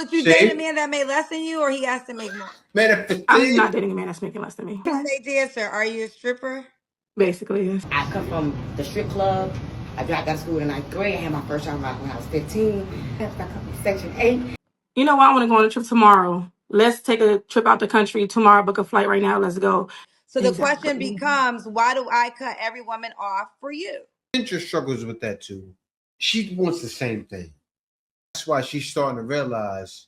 But you dating a man that made less than you, or he has to make more? I'm not dating a man that's making less than me. You say dancer. Are you a stripper? Basically, yes. I come from the strip club. I dropped out of school in the 9th grade. I had my first job when I was 15. I come from Section 8. You know what? I want to go on a trip tomorrow. Let's take a trip out the country tomorrow. Book a flight right now. Let's go. So the question Exactly. becomes, why do I cut every woman off for you? Kendra struggles with that too. She wants the same thing. That's why she's starting to realize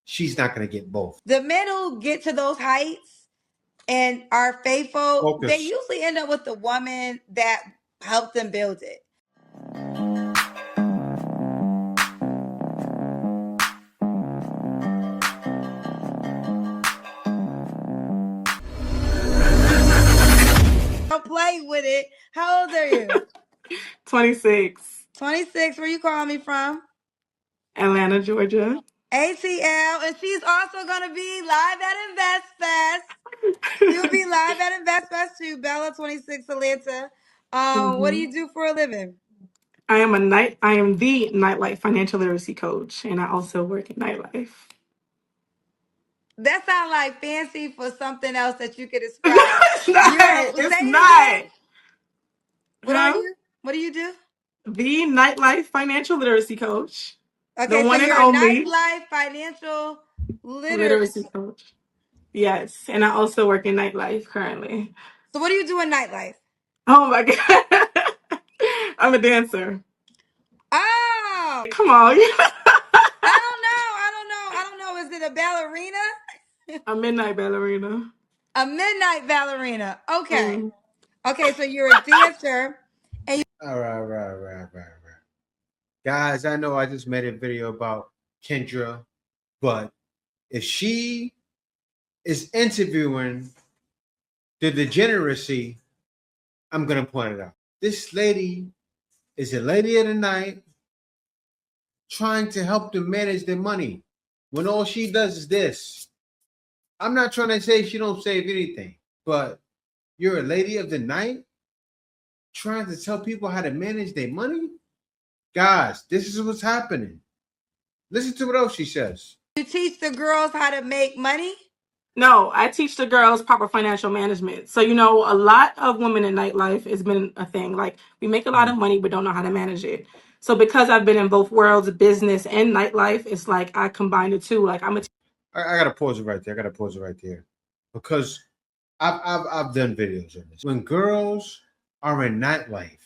she's not going to get both. The men who get to those heights and are faithful, they usually end up with the woman that helped them build it. Don't play with it. How old are you? 26. 26. Where you calling me from? Atlanta, Georgia. ATL, and she's also going to be live at Invest Fest. You'll be live at Invest Fest too, Bella 26 Atlanta. What do you do for a living? I am the nightlife financial literacy coach, and I also work in nightlife. That sounds like fancy for something else that you could describe. It's not. It's not. What are you? What do you do? The nightlife financial literacy coach. Okay, the one so and you're a only nightlife financial literacy coach. Yes, and I also work in nightlife currently. So what do you do in nightlife? Oh my God. I'm a dancer. Oh, come on. I don't know. Is it a ballerina? A midnight ballerina. A midnight ballerina. Okay. Okay, so you're a dancer. And All right. Guys, I know I just made a video about Kendra, but if she is interviewing the degeneracy, I'm going to point it out. This lady is a lady of the night trying to help them manage their money when all she does is this. I'm not trying to say she don't save anything, but you're a lady of the night trying to tell people how to manage their money? Guys, this is what's happening. Listen to what else she says. you teach the girls how to make money? No, I teach the girls proper financial management. So, a lot of women in nightlife has been a thing. Like, we make a lot of money, but don't know how to manage it. So, because I've been in both worlds, business and nightlife, it's like I combine the two. Like, I gotta pause it right there. Because I've done videos on this. When girls are in nightlife,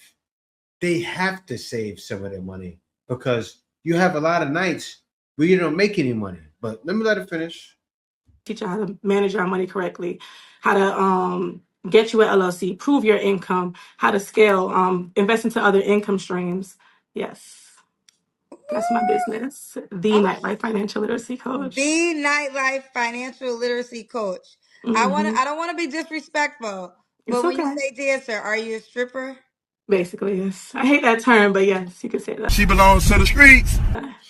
they have to save some of their money because you have a lot of nights where you don't make any money. But let me let it finish. teach you how to manage your money correctly, how to get you an LLC, prove your income, how to scale, invest into other income streams. Yes, that's my business. The Nightlife Financial Literacy Coach. The nightlife financial literacy coach. I don't want to be disrespectful, but It's when you okay. say dancer, are you a stripper? Basically, yes. I hate that term, but yes, you could say that. She belongs to the streets.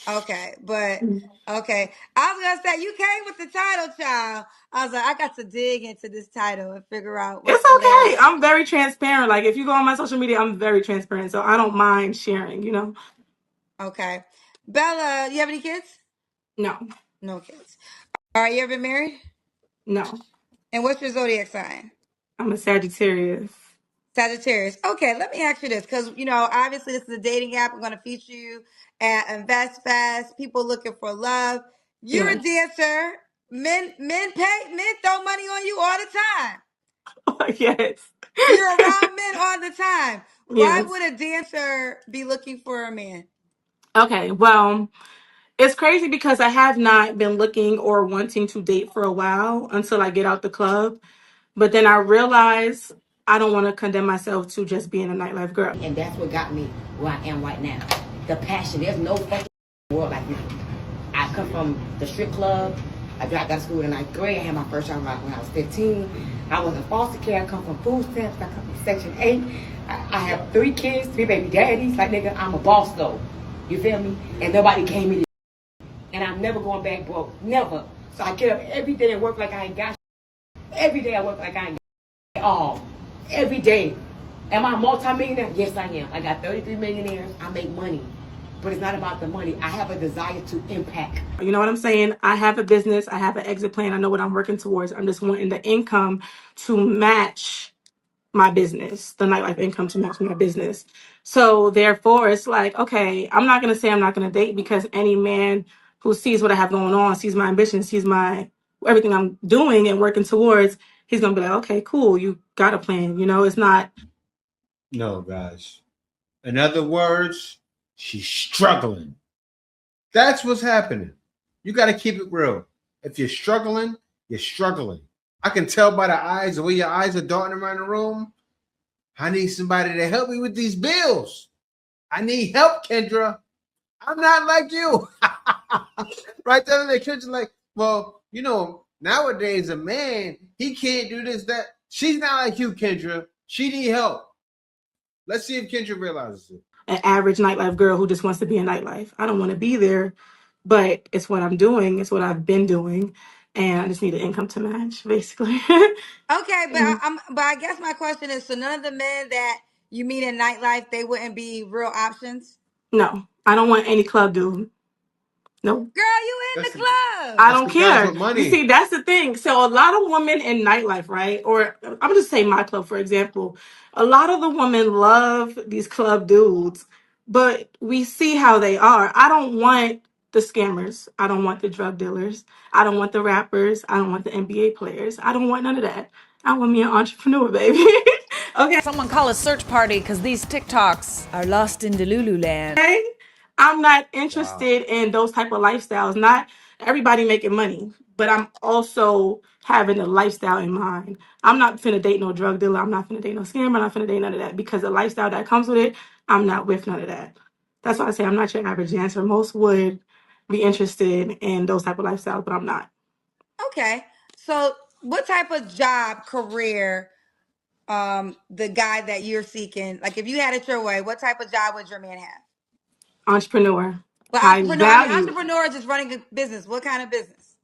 Okay, but okay. I was gonna say you came with the title, child. I was like, I got to dig into this title and figure out what's It's the okay. last. I'm very transparent. Like, if you go on my social media, I'm very transparent. So I don't mind sharing. Okay. Bella, you have any kids? No. No kids. Are you ever married? No. And what's your zodiac sign? I'm a Sagittarius. Sagittarius. Okay, let me ask you this because obviously this is a dating app. I'm going to feature you at Invest Fest. People looking for love. You're a dancer. Men throw money on you all the time. Yes. You're around men all the time. Why Yes. would a dancer be looking for a man? Okay, well, it's crazy because I have not been looking or wanting to date for a while until I get out the club. But then I realize I don't want to condemn myself to just being a nightlife girl. And that's what got me where I am right now. The passion. There's no fucking world like me. I come from the strip club. I dropped out of school in the 9th grade. I had my first job when I was 15. I was in foster care. I come from food stamps. I come from Section 8. I have 3 kids, 3 baby daddies. Like, nigga, I'm a boss, though. You feel me? And nobody came in. And I'm never going back broke. Never. So I get up every day and work like I ain't got shit. Every day I work like I ain't got shit. All. Every day. Am I a multi-millionaire? Yes, I am. I got 33 millionaires. I make money. but it's not about the money. I have a desire to impact. You know what I'm saying? I have a business, I have an exit plan, I know what I'm working towards. I'm just wanting the income to match my business, the nightlife income to match my business. So therefore, it's like, okay, I'm not gonna say I'm not gonna date, because any man who sees what I have going on, sees my ambition, sees my everything I'm doing and working towards, he's gonna be like, okay, cool, you got a plan. You know, it's not. No, guys. In other words, she's struggling. That's what's happening. You got to keep it real. If you're struggling, you're struggling. I can tell by the eyes, the way your eyes are darting around the room. I need somebody to help me with these bills. I need help, Kendra. I'm not like you. Right there, Kendra, like, well, you know, nowadays a man, he can't do this, that. She's not like you, Kendra. She need help. Let's see if Kendra realizes it. An average nightlife girl who just wants to be in nightlife. I don't want to be there, but it's what I'm doing. It's what I've been doing, and I just need an income to match, basically. Okay, but I guess my question is: so none of the men that you meet in nightlife, they wouldn't be real options? No, I don't want any club dude. Nope. Girl, you in That's the the I club? that's don't the guys care. with You money. see, that's the thing. So a lot of women in nightlife, right? Or I'm gonna just say my club, for example. A lot of the women love these club dudes, but we see how they are. I don't want the scammers. I don't want the drug dealers. I don't want the rappers. I don't want the NBA players. I don't want none of that. I want me an entrepreneur, baby. Okay. Someone call a search party because these TikToks are lost in Delulu land. Okay? I'm not Wow. interested in those type of lifestyles. Not everybody making money, but I'm also having a lifestyle in mind. I'm not finna date no drug dealer. I'm not finna date no scammer. I'm not finna date none of that, because the lifestyle that comes with it, I'm not with none of that. That's why I say I'm not your average dancer. Most would be interested in those type of lifestyles, but I'm not. Okay, so what type of job, career, the guy that you're seeking, like if you had it your way, what type of job would your man have? Entrepreneur, Well, high entrepreneur. I mean, value. entrepreneur is just running a business. What kind of business?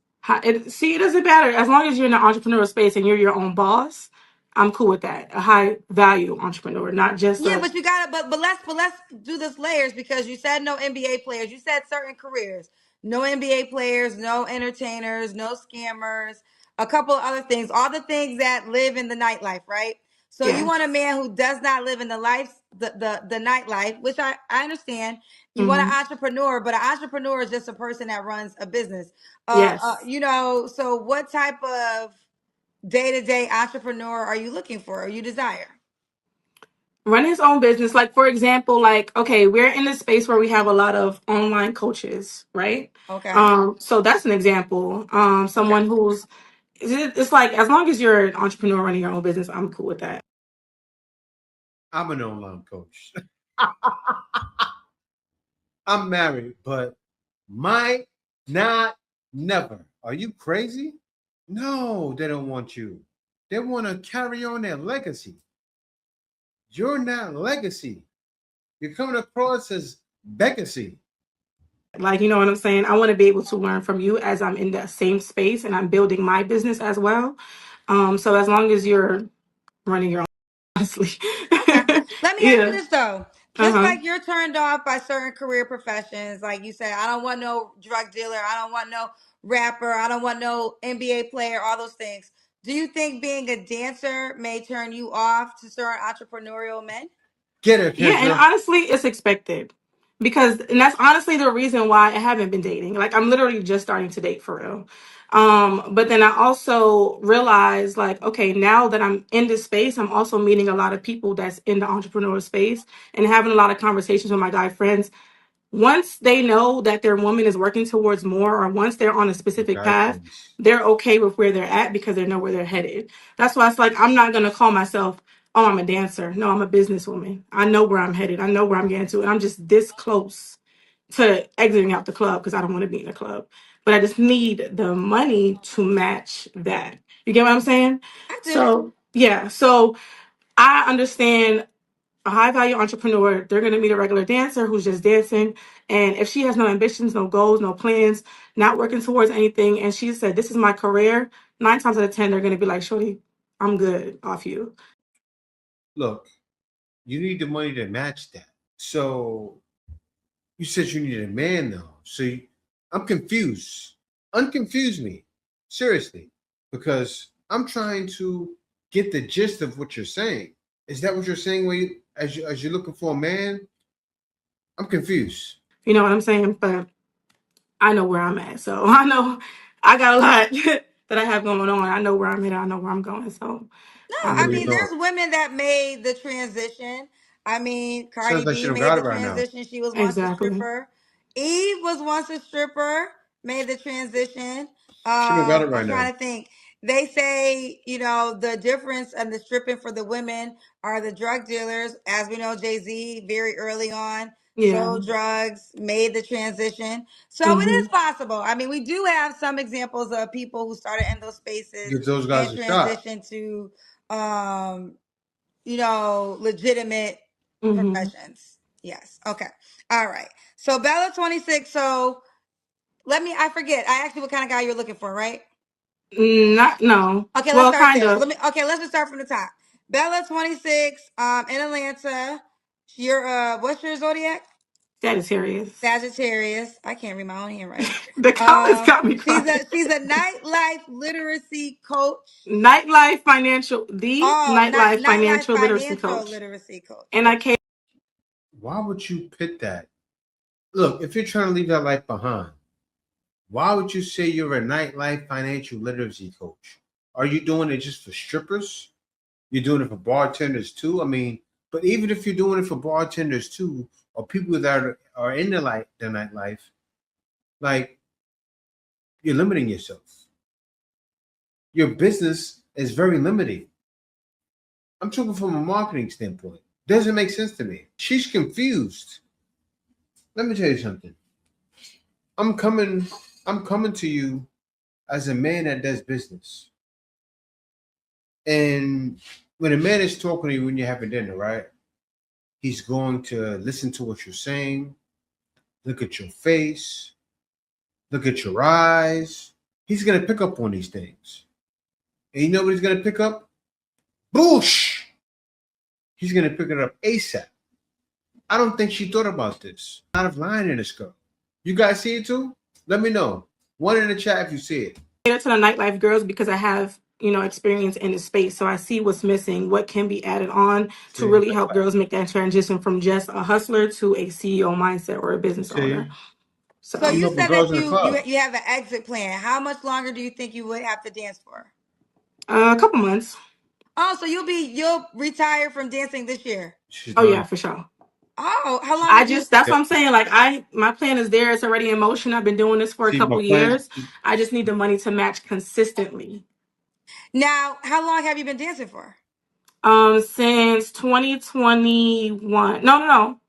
See, it doesn't matter as long as you're in the entrepreneurial space and you're your own boss. I'm cool with that. A high value entrepreneur, not just Yeah, a. but you gotta, but let's do this layers, because you said no NBA players. You said certain careers, no NBA players, no entertainers, no scammers, a couple of other things, all the things that live in the nightlife, right? So you want a Yes. man who does not live in the life, the nightlife, which I understand. You want an Hmm. entrepreneur, but an entrepreneur is just a person that runs a business. Yes. You know, so what type of day-to-day entrepreneur are you looking for, or you desire? Run his own business. Like, for example, like, okay, we're in a space where we have a lot of online coaches, right? Okay. So that's an example. Okay. Someone who's, it's like, as long as you're an entrepreneur running your own business, I'm cool with that. I'm an online coach. I'm married, but might not never. Are you crazy? No, they don't want you. They want to carry on their legacy. You're not legacy. You're coming across as legacy. Like, you know what I'm saying? I want to be able to learn from you as I'm in the same space and I'm building my business as well. So as long as you're running your own, honestly. Okay. Let me ask you Yeah. this though. Just Uh-huh. like you're turned off by certain career professions, like you said, I don't want no drug dealer, I don't want no rapper, I don't want no NBA player, all those things. Do you think being a dancer may turn you off to certain entrepreneurial men? Get her, Yeah, and Kendra. honestly, it's expected. Because and that's honestly the reason why I haven't been dating. Like, I'm literally just starting to date for real. But then I also realized, like, okay, now that I'm in this space, I'm also meeting a lot of people that's in the entrepreneurial space and having a lot of conversations with my guy friends. Once they know that their woman is working towards more, or once they're on a Your specific guy path, friends. they're okay with where they're at because they know where they're headed. That's why it's like I'm not gonna call myself, oh, I'm a dancer. No, I'm a businesswoman. I know where I'm headed. I know where I'm getting to, and I'm just this close to exiting out the club because I don't want to be in the club. But I just need the money to match that. You get what I'm saying? I do. So yeah. So I understand a high value entrepreneur, they're going to meet a regular dancer who's just dancing. And if she has no ambitions, no goals, no plans, not working towards anything, and she said, this is my career, 9 times out of 10, they're going to be like, Shorty, I'm good off you. Look, you need the money to match that. So You said you needed a man though. So I'm confused. Unconfuse me. Seriously. Because I'm trying to get the gist of what you're saying. Is that what you're saying when as you're looking for a man? I'm confused. You know what I'm saying? But I know where I'm at. So I know I got a lot that I have going on. I know where I'm at. I know where I'm going. So No, I I know um, you mean, know. there's women that made the transition. I mean, Sounds Cardi like she B don't made got the it right now. transition. She was once a exactly. stripper. Eve was once a stripper, made the transition. She don't got it I'm right now. trying to think. They say, the difference and the stripping for the women are the drug dealers. As we know, Jay-Z very early on Yeah. sold drugs, made the transition. So it is Hmm. possible. I mean, we do have some examples of people who started in those spaces Give those and guys a shot. transitioned to um, legitimate Hmm. professions. Yes. Okay. All right. So Bella 26. So I forget. I asked you what kind of guy you're looking for, right? Not no. Okay, let's Well, start kind there. of. Let's just start from the top. Bella 26, in Atlanta. Your what's your zodiac? Sagittarius. Sagittarius. I can't read my own handwriting. The comments got me She's crying. a nightlife literacy coach. The Oh, nightlife nightlife financial literacy financial coach. literacy coach. And I Okay. came Why would you pick that? Look, if you're trying to leave that life behind, why would you say you're a nightlife financial literacy coach? Are you doing it just for strippers? You're doing it for bartenders too? I mean, but even if you're doing it for bartenders too, or people that are in the nightlife, like you're limiting yourself. Your business is very limiting. I'm talking from a marketing standpoint. Doesn't make sense to me. She's confused. Let me tell you something. I'm coming. I'm coming to you as a man that does business. And when a man is talking to you when you're having dinner, right? He's going to listen to what you're saying, look at your face, look at your eyes. He's going to pick up on these things. And you know what he's going to pick up? Boosh! He's going to pick it up ASAP. I don't think she thought about this. A lot of line in this girl. You guys see it too? Let me know. One in the chat if you see it. to the nightlife girls because I have, experience in the space. So I see what's missing, what can be added on to See? really help girls make that transition from just a hustler to a CEO mindset or a business owner. See? So So I'm you helping said girls that in the club. you have an exit plan. How much longer do you think you would have to dance for? a couple months. Oh, so you'll retire from dancing this year. She's Oh yeah, done. for sure. Oh, how long have you That's what I'm saying. Like my plan is there. It's already in motion. I've been doing this for a See my couple plan? years. I just need the money to match consistently. now? How long have you been dancing for? Since 2021. No.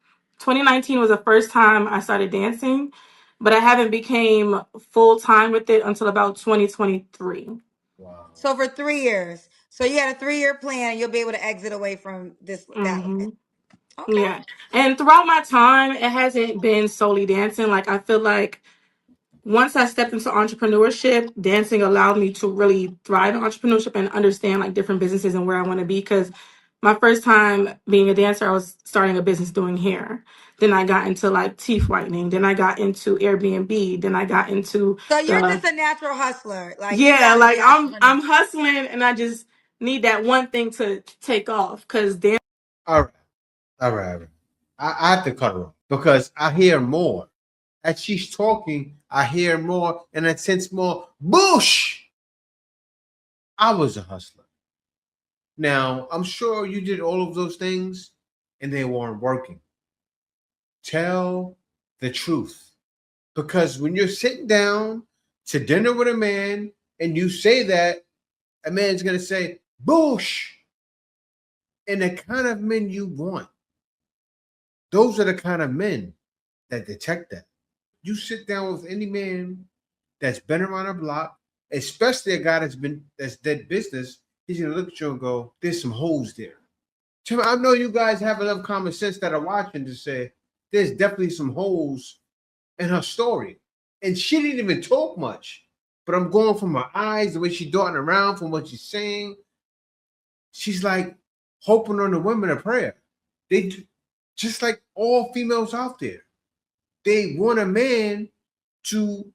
2019 was the first time I started dancing, but I haven't became full time with it until about 2023. Wow. So for 3 years. So you had a 3-year plan, and you'll be able to exit away from that Hmm. life. Okay. Yeah. And throughout my time, it hasn't been solely dancing. Like I feel like once I stepped into entrepreneurship, dancing allowed me to really thrive in entrepreneurship and understand like different businesses and where I want to be. Because my first time being a dancer, I was starting a business doing hair. Then I got into like teeth whitening. Then I got into Airbnb. Then I got into So you're the just a natural hustler. Like you yeah, got to like be I'm entrepreneur. hustling and I just need that one thing to take off. Because dance. All right. All right. All right. I have to cut her off because I hear more. As she's talking, I hear more and I sense more. Boosh! I was a hustler. Now, I'm sure you did all of those things and they weren't working. Tell the truth. Because when you're sitting down to dinner with a man and you say that, a man's going to say, Boosh! And the kind of men you want, those are the kind of men that detect that. You sit down with any man that's been around the block, especially a guy that's dead business, he's gonna look at you and go, "There's some holes there." I know you guys have enough common sense that are watching to say there's definitely some holes in her story, and she didn't even talk much. But I'm going from her eyes, the way she's darting around, from what she's saying. She's like hoping on the women a prayer. They just like all females out there. they want a man to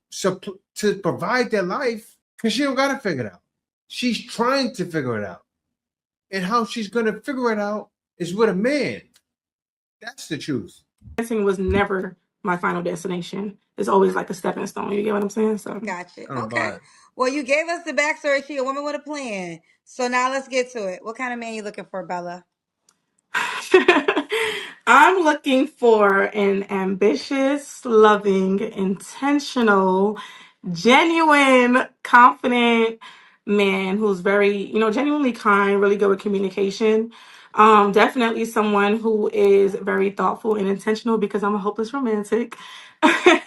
provide their life because she don't got to figure it out. She's trying to figure it out. And how she's going to figure it out is with a man. That's the truth. Dancing was never my final destination. It's always like a stepping stone. You get what I'm saying? So Gotcha. I don't Okay. buy it. Well, you gave us the backstory. She a woman with a plan. So now let's get to it. What kind of man you looking for, Bella? I'm looking for an ambitious, loving, intentional, genuine, confident man who's very, genuinely kind, really good with communication. Definitely someone who is very thoughtful and intentional because I'm a hopeless romantic.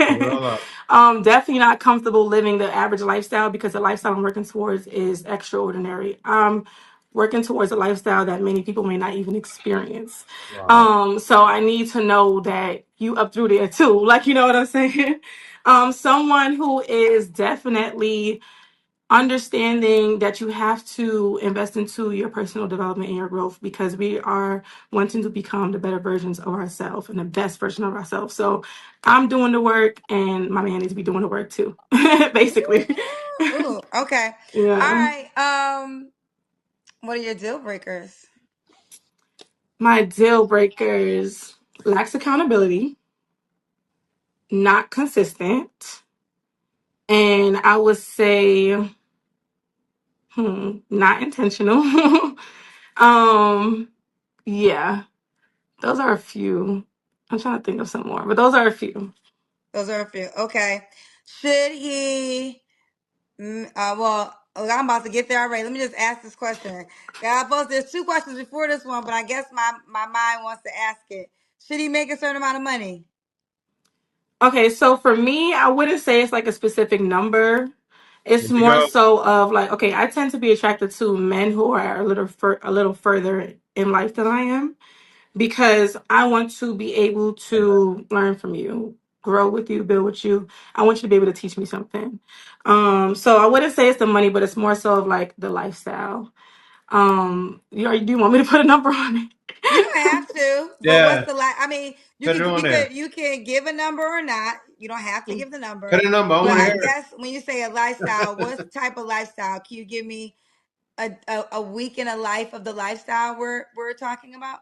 Well up. Definitely not comfortable living the average lifestyle because the lifestyle I'm working towards is extraordinary. Working towards a lifestyle that many people may not even experience. Wow. So I need to know that you up through there too. Like, you know what I'm saying? Someone who is definitely understanding that you have to invest into your personal development and your growth because we are wanting to become the better versions of ourselves and the best version of ourselves. So I'm doing the work and my man needs to be doing the work too, basically. Ooh, okay. All Yeah. right. What are your deal breakers? My deal breakers: lacks accountability, not consistent, and I would say not intentional. Yeah, those are a few. I'm trying to think of some more, but those are a few. Those are a few. Okay. Should he? Well, I'm about to get there already. Let me just ask this question. God, both there's two questions before this one, but I guess my mind wants to ask it. Should he make a certain amount of money? Okay, so for me, I wouldn't say it's like a specific number. Here It's we more go. so of like, okay, I tend to be attracted to men who are a little further in life than I am because I want to be able to learn from you, grow with you, build with you. I want you to be able to teach me something. So I wouldn't say it's the money, but it's more so of like the lifestyle. Do you want me to put a number on it? You don't have to, but what's Yeah. the I mean, you Put it can on there. give a number or not. You don't have to give the Put number. a number. I But want to I hear guess when you say a lifestyle, what type of lifestyle? Can you give me a week in a life of the lifestyle we're talking about?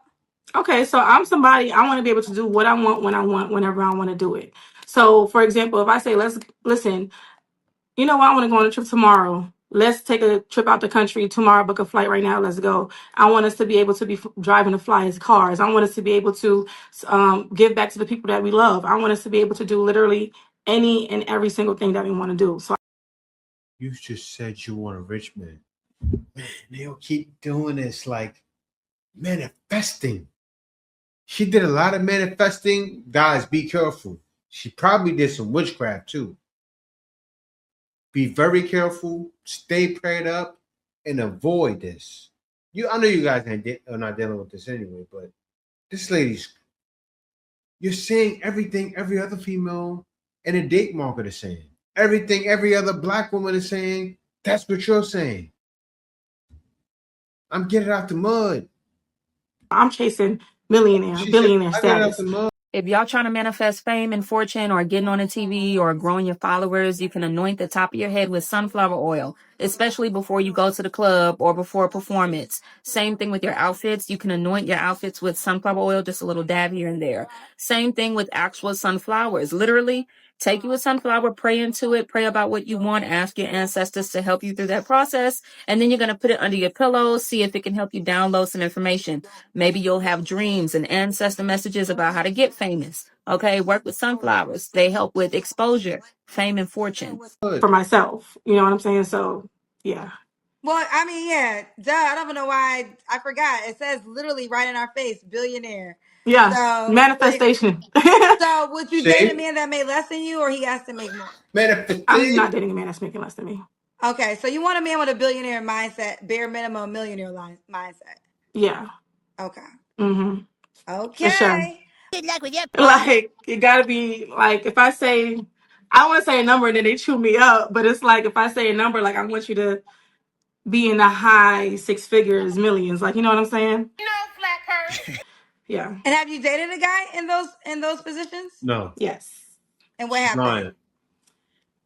Okay, so I'm somebody, I want to be able to do what I want when I want, whenever I want to do it. So, for example, if I say, let's listen, you know what, I want to go on a trip tomorrow. Let's take a trip out the country tomorrow, book a flight right now. Let's go. I want us to be able to be driving the flyest cars. I want us to be able to give back to the people that we love. I want us to be able to do literally any and every single thing that we want to do. So, You just said you want a rich man. Man, they'll keep doing this like manifesting. She did a lot of manifesting. Guys, be careful. She probably did some witchcraft too. Be very careful. Stay prayed up and avoid this. I know you guys are not dealing with this anyway, but this lady's. You're saying everything every other female in a date market is saying. Everything every other black woman is saying. That's what you're saying. I'm getting out the mud. I'm chasing millionaire, She said, billionaire I get out status. the mud. If y'all trying to manifest fame and fortune or getting on the TV or growing your followers, you can anoint the top of your head with sunflower oil, especially before you go to the club or before a performance. Same thing with your outfits. You can anoint your outfits with sunflower oil, just a little dab here and there. Same thing with actual sunflowers. Literally, take you a sunflower, pray into it, pray about what you want, ask your ancestors to help you through that process. And then you're going to put it under your pillow, see if it can help you download some information. Maybe you'll have dreams and ancestor messages about how to get famous. Okay, work with sunflowers. They help with exposure, fame, and fortune. For myself. You know what I'm saying? So, yeah. Well, I mean, yeah, duh. I don't know why I forgot. It says literally right in our face, billionaire. Yeah. So, Manifestation. so would you date a See? man that made less than you, or he has to make more? I'm not Manifesting. dating a man that's making less than me. Okay, so you want a man with a billionaire mindset, bare minimum millionaire mindset. Yeah. Okay. Mm-hmm. For sure. Okay. Good luck with your partner. Like, it gotta be like, if I say, I want to say a number and then they chew me up, but it's like, if I say a number, like, I want you to be in the high six figures, millions. Like, you know what I'm saying? Yeah. And have you dated a guy in those positions? No. Yes. And what She's happened? lying.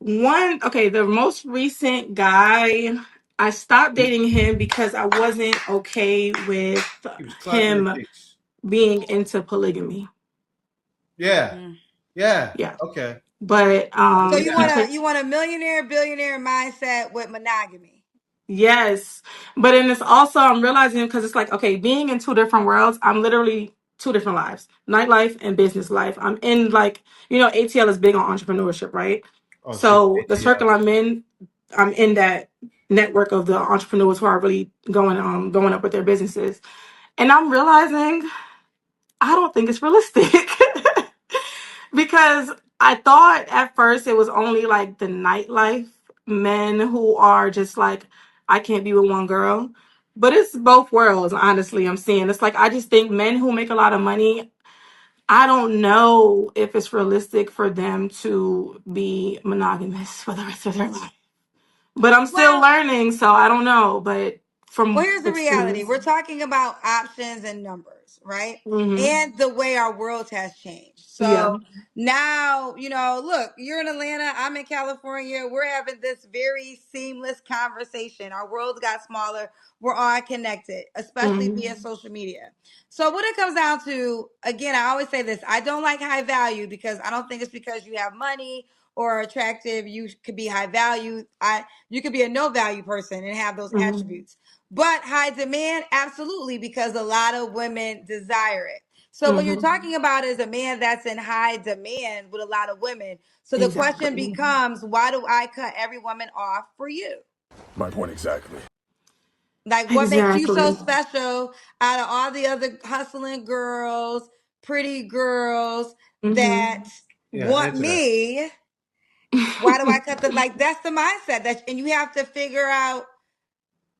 The most recent guy, I stopped dating him because I wasn't okay with He was clapping her him cheeks. being into polygamy. Yeah. Yeah. Yeah. Okay. But I So see you that. want a millionaire, billionaire mindset with monogamy. yes. But then it's also, I'm realizing, because it's like, okay, being in two different worlds, I'm literally two different lives, nightlife and business life. I'm in, like, ATL is big on entrepreneurship, right? Oh, she's So the ATL. circle I'm in that network of the entrepreneurs who are really going up with their businesses. And I'm realizing I don't think it's realistic. Because I thought at first it was only like the nightlife men who are just like, I can't be with one girl. But it's both worlds, honestly, I'm seeing. It's like, I just think men who make a lot of money, I don't know if it's realistic for them to be monogamous for the rest of their life. But I'm still Well, learning, so I don't know. But Well, from here's the reality. experience. We're talking about options and numbers, right? Hmm. And the way our world has changed. Yeah. So now, look, you're in Atlanta, I'm in California. We're having this very seamless conversation. Our worlds got smaller. We're all connected, especially Hmm. via social media. So what it comes down to, again, I always say this, I don't like high value because I don't think it's because you have money or attractive, you could be high value. You could be a no value person and have those Hmm. attributes. But high demand, absolutely, because a lot of women desire it. So what you're Hmm. talking about is a man that's in high demand with a lot of women. So the question Exactly. becomes, why do I cut every woman off for you? My point exactly. Like, what makes you so Exactly. special out of all the other hustling girls, pretty girls Hmm. that Yeah, want answer that. me? Why do I cut them? Like, that's the mindset and you have to figure out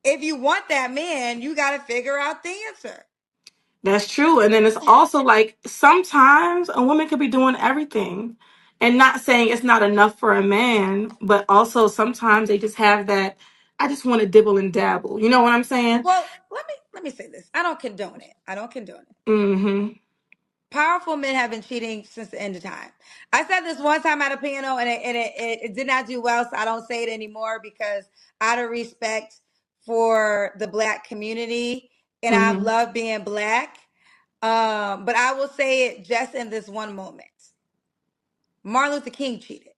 if you want that man, you got to figure out the answer. That's true. And then it's also like sometimes a woman could be doing everything and not saying it's not enough for a man, but also sometimes they just have that, I just want to dibble and dabble. You know what I'm saying? Well, let me say this. I don't condone it. I don't condone it. Mm-hmm. Powerful men have been cheating since the end of time. I said this one time at a panel, and it did not do well, so I don't say it anymore because out of respect for the black community, and I Mm-hmm. love being black. But I will say it just in this one moment. Martin Luther King cheated.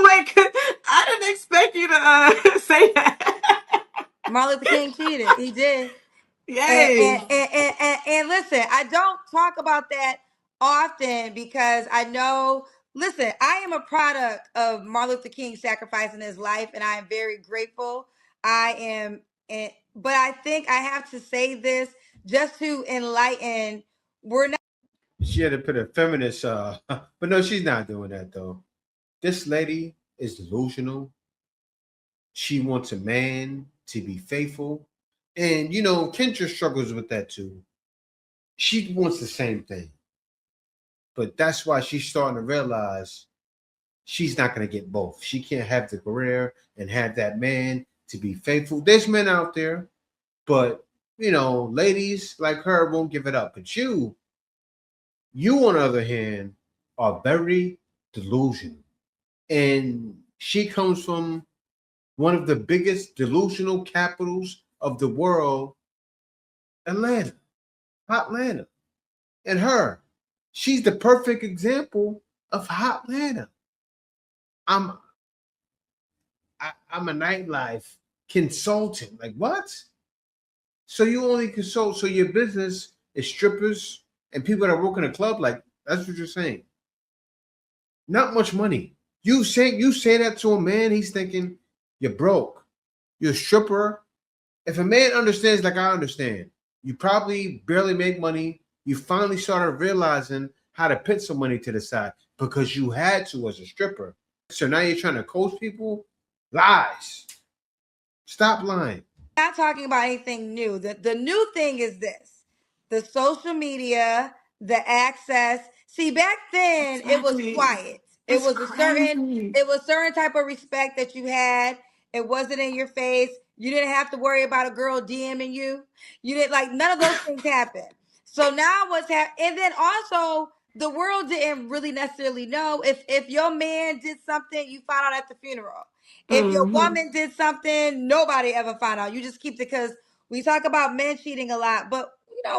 Like, I didn't expect you to say that. Martin Luther King cheated. He did. And, Yay. and listen, I don't talk about that often because I know, listen, I am a product of Martin Luther King sacrificing his life, and I am very grateful. I am, but I think I have to say this just to enlighten. We're not. She had to put a feminist, but no, she's not doing that though. This lady is delusional. She wants a man to be faithful. And Kendra struggles with that too. She wants the same thing. But that's why she's starting to realize she's not going to get both. She can't have the career and have that man to be faithful. There's men out there, but ladies like her won't give it up. But you on the other hand, are very delusional. And she comes from one of the biggest delusional capitals of the world, Atlanta, Hotlanta. And she's the perfect example of Hotlanta. I'm I'm a nightlife consultant. Like what? So you only consult. So your business is strippers and people that work in a club. Like that's what you're saying. Not much money. You say that to a man, he's thinking you're broke. You're a stripper. If a man understands, like I understand, you probably barely make money. You finally started realizing how to put some money to the side because you had to as a stripper. So now you're trying to coach people. Lies. Stop lying. Not talking about anything new. The new thing is this: the social media, the access. See, back then it was Exactly. quiet. It It's was a certain crazy. it was certain type of respect that you had. It wasn't in your face. You didn't have to worry about a girl DMing you. You didn't, like, none of those things happen. So now what's happening? And then also the world didn't really necessarily know. If your man did something, you find out at the funeral. If your Mm-hmm. woman did something, nobody ever found out. You just keep it, because we talk about men cheating a lot, but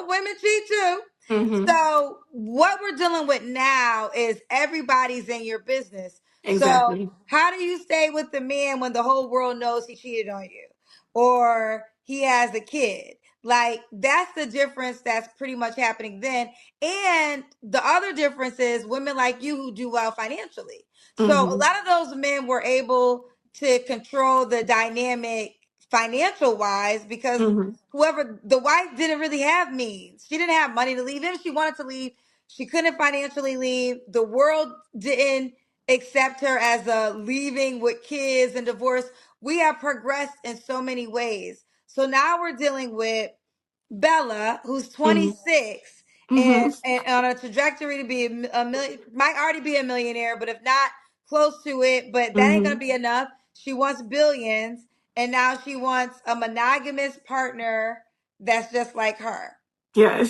women cheat too. Mm-hmm. So what we're dealing with now is everybody's in your business. So Exactly. how do you stay with the man when the whole world knows he cheated on you or he has a kid? Like, that's the difference that's pretty much happening then. And the other difference is women like you who do well financially. So a Mm-hmm. lot of those men were able to control the dynamic financial wise, because Mm-hmm. whoever the wife didn't really have means. She didn't have money to leave. If she wanted to leave, she couldn't financially leave. The world didn't accept her as a leaving with kids and divorce. We have progressed in so many ways. So now we're dealing with Bella, who's Mm-hmm. 26 Mm-hmm. and on a trajectory to be a million, might already be a millionaire, but if not, close to it. But that ain't Mm-hmm. gonna be enough. She wants billions, and now she wants a monogamous partner that's just like her. Yes.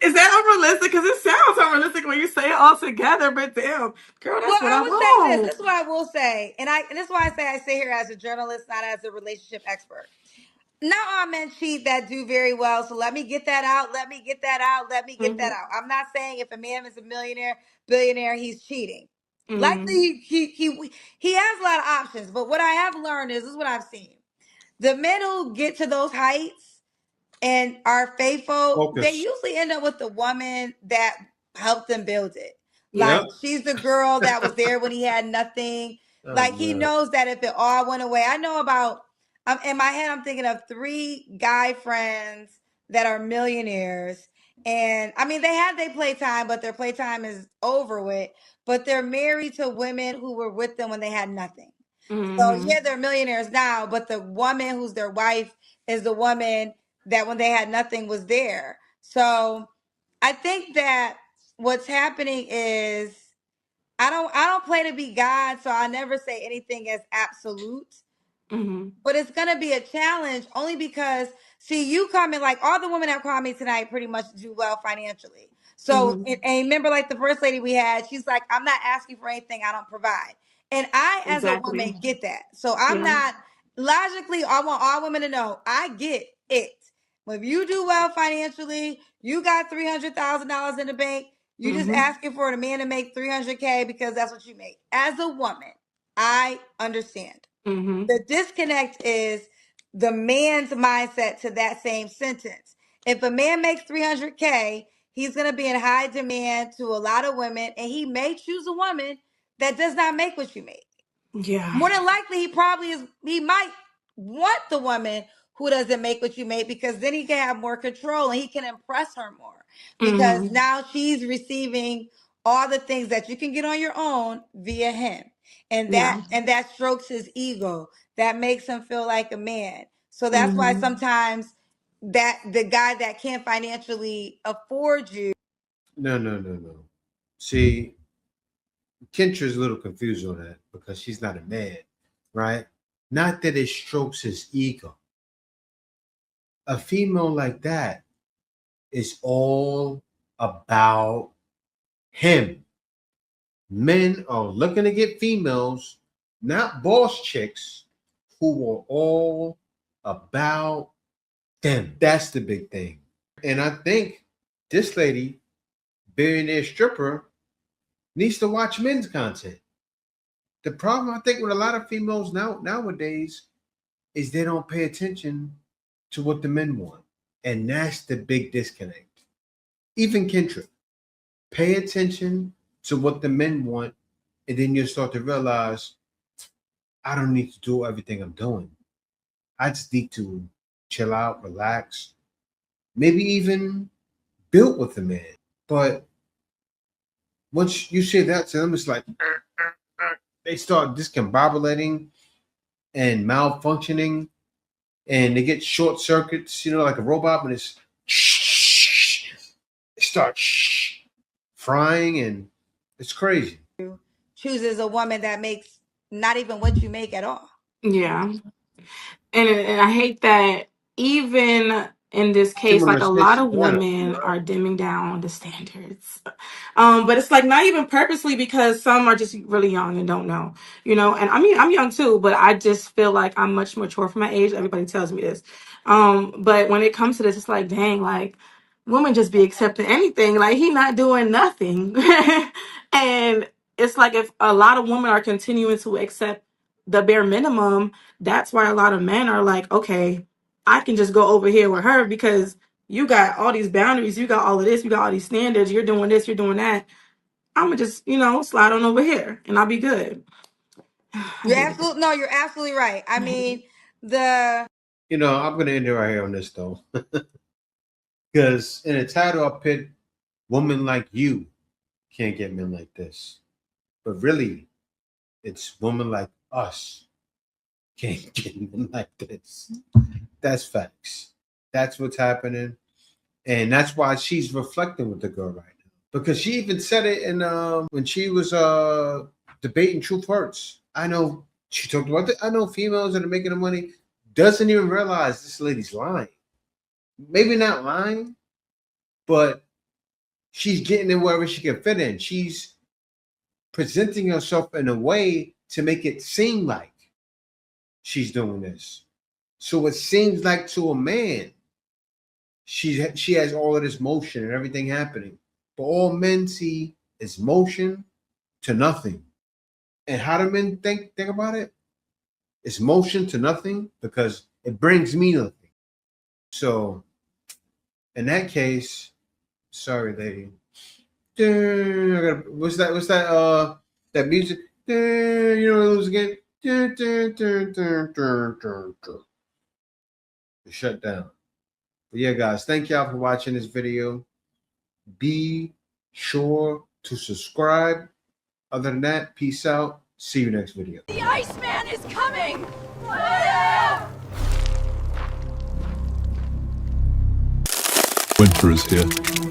Is that unrealistic? Because it sounds unrealistic when you say it all together, but damn, girl, Well, that's what I I would say this. want. This is what I will say, and this is why I say here as a journalist, not as a relationship expert. Not all men cheat that do very well. So let me get that out. Let me get that out. Let me get that Mm-hmm. out. I'm not saying if a man is a millionaire, billionaire, he's cheating. Likely Mm-hmm. he has a lot of options. But what I have learned is this is what I've seen. The men who get to those heights and are faithful, they Focus. usually end up with the woman that helped them build it. Yep. Like, she's the girl that was there when he had nothing. Oh Like, he man. knows that if it all went away, I know about. In my head, I'm thinking of 3 guy friends that are millionaires, and I mean, they had their playtime, but their playtime is over with. But they're married to women who were with them when they had nothing. So Mm-hmm. yeah, they're millionaires now, but the woman who's their wife is the woman that when they had nothing was there. So I think that what's happening is I don't play to be God, so I never say anything as absolute. Mm-hmm. But it's gonna be a challenge only because, see, you coming, like, all the women that called me tonight pretty much do well financially. So Mm-hmm. and remember, like the first lady we had, she's like, I'm not asking for anything I don't provide. And I, as a Exactly. woman, get that. So I'm Yeah. not, logically, I want all women to know I get it. If you do well financially, you got $300,000 in the bank, you just Mm-hmm. asking for a man to make 300K because that's what you make. As a woman, I understand. Mm-hmm. The disconnect is the man's mindset to that same sentence. If a man makes 300K, he's going to be in high demand to a lot of women, and he may choose a woman that does not make what you make. Yeah. More than likely, he might want the woman who doesn't make what you make, because then he can have more control and he can impress her more, because Mm-hmm. now she's receiving all the things that you can get on your own via him. And Yeah. that strokes his ego. That makes him feel like a man. So that's why Mm-hmm. sometimes that the guy that can't financially afford you. No, no, no, no. See, Kendra's a little confused on that because she's not a man, right? Not that it strokes his ego. A female like that is all about him. Men are looking to get females, not boss chicks, who are all about them. That's the big thing. And I think this lady, billionaire stripper, needs to watch men's content. The problem I think with a lot of females nowadays is they don't pay attention to what the men want. And that's the big disconnect. Even Kendra, pay attention to what the men want, and then you'll start to realize I don't need to do everything I'm doing. I just need to chill out, relax, maybe even build with the man. But once you say that to them, it's like they start discombobulating and malfunctioning, and they get short circuits, like a robot, but it's it starts frying, and it's crazy. Chooses a woman that makes not even what you make at all. Yeah. And I hate that even in this She case, want like to a say lot she of better. women are dimming down the standards. But it's like not even purposely, because some are just really young and don't know, you know. And I mean, I'm young too, but I just feel like I'm much mature for my age. Everybody tells me this. But when it comes to this, it's like, dang, like women just be accepting anything. Like he not doing nothing. And it's like if a lot of women are continuing to accept the bare minimum, that's why a lot of men are like, okay, I can just go over here with her because you got all these boundaries, you got all of this, you got all these standards, you're doing this, you're doing that. I'm gonna just, you know, slide on over here and I'll be good. I hate it. You're absolutely right. I I hate mean, it. the You know, I'm gonna end it right here on this though, because in the title I put "Woman Like You Can't Get Men Like This," but really, it's "Woman Like Us Can't Get Men Like This." That's facts. That's what's happening, and that's why she's reflecting with the girl right now. Because she even said it in when she was debating Truth Hurts. I know she talked about it. I know females that are making the money doesn't even realize this lady's lying. Maybe not lying, but she's getting in wherever she can fit in. She's presenting herself in a way to make it seem like she's doing this. So it seems like to a man, she has all of this motion and everything happening. But all men see is motion to nothing. And how do men think about it? It's motion to nothing because it brings me nothing. So in that case, sorry, lady. What's that? What's that? That music. You know what it was again? Shut down. But yeah, guys, thank y'all for watching this video. Be sure to subscribe. Other than that, peace out. See you next video. The Iceman is coming! Winter is here.